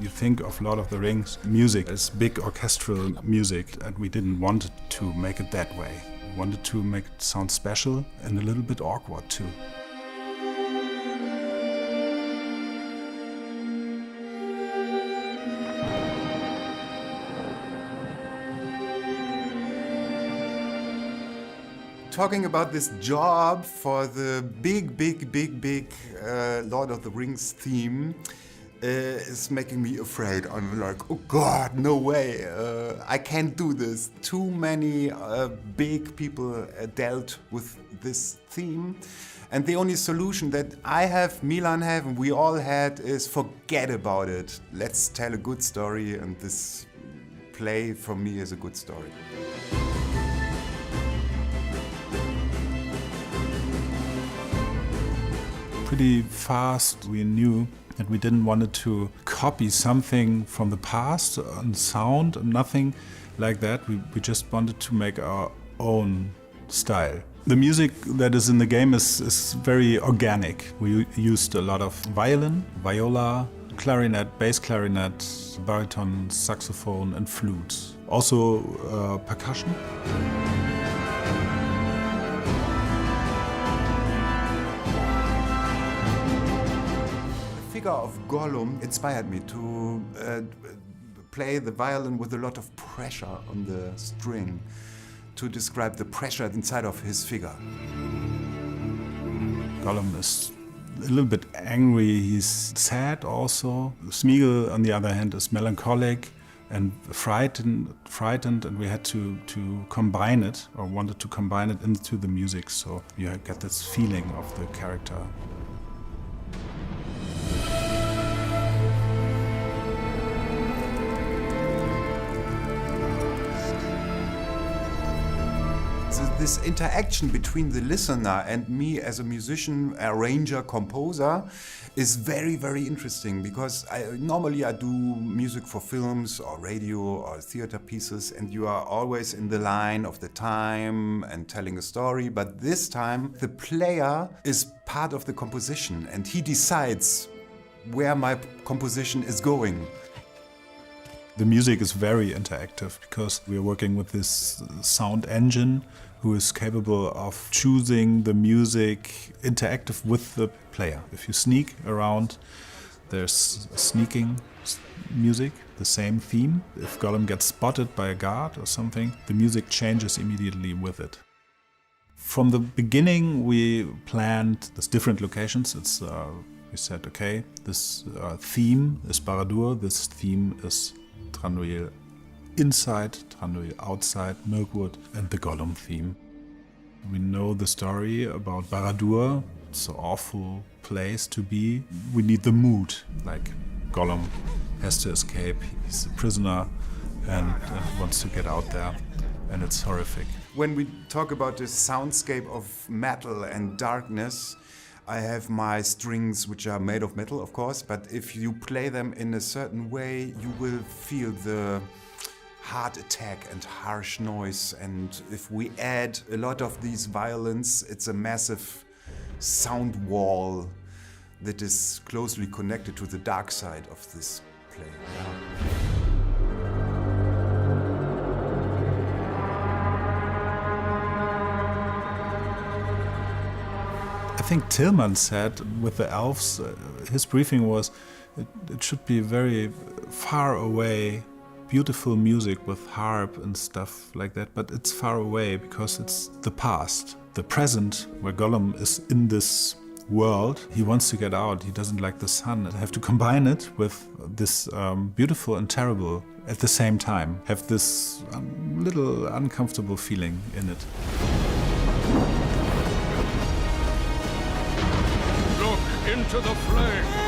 You think of Lord of the Rings music as big orchestral music, and we didn't want to make it that way. We wanted to make it sound special and a little bit awkward too. Talking about this job for the big Lord of the Rings theme is making me afraid. I'm like, oh God, no way, I can't do this. Too many big people dealt with this theme. And the only solution that I have, Milan have, and we all had is forget about it. Let's tell a good story, and this play for me is a good story. Pretty fast we knew that we didn't want to copy something from the past on sound, nothing like that. We just wanted to make our own style. The music that is in the game is very organic. We used a lot of violin, viola, clarinet, bass clarinet, baritone, saxophone and flute. Also percussion. The figure of Gollum inspired me to play the violin with a lot of pressure on the string to describe the pressure inside of his figure. Gollum is a little bit angry, he's sad also. Smeagol, on the other hand, is melancholic and frightened, and we had to combine it, or wanted to combine it into the music, so you get this feeling of the character. This interaction between the listener and me as a musician, arranger, composer is very, very interesting, because normally I do music for films or radio or theater pieces, and you are always in the line of the time and telling a story, but this time the player is part of the composition and he decides where my composition is going. The music is very interactive because we are working with this sound engine who is capable of choosing the music interactive with the player. If you sneak around, there's sneaking music, the same theme. If Gollum gets spotted by a guard or something, the music changes immediately with it. From the beginning, we planned these different locations. We said, okay, this theme is Barad-dûr, this theme is Thranduil inside, Thranduil outside, Mirkwood, and the Gollum theme. We know the story about Barad-dûr. It's an awful place to be. We need the mood, like Gollum has to escape. He's a prisoner and wants to get out there, and it's horrific. When we talk about the soundscape of metal and darkness, I have my strings, which are made of metal, of course, but if you play them in a certain way, you will feel the heart attack and harsh noise. And if we add a lot of these violins, it's a massive sound wall that is closely connected to the dark side of this play. I think Tillman said with the elves, his briefing was it should be very far away, beautiful music with harp and stuff like that, but it's far away because it's the past. The present, where Gollum is in this world, he wants to get out, he doesn't like the sun. I have to combine it with this beautiful and terrible at the same time, have this little uncomfortable feeling in it. Into the flame!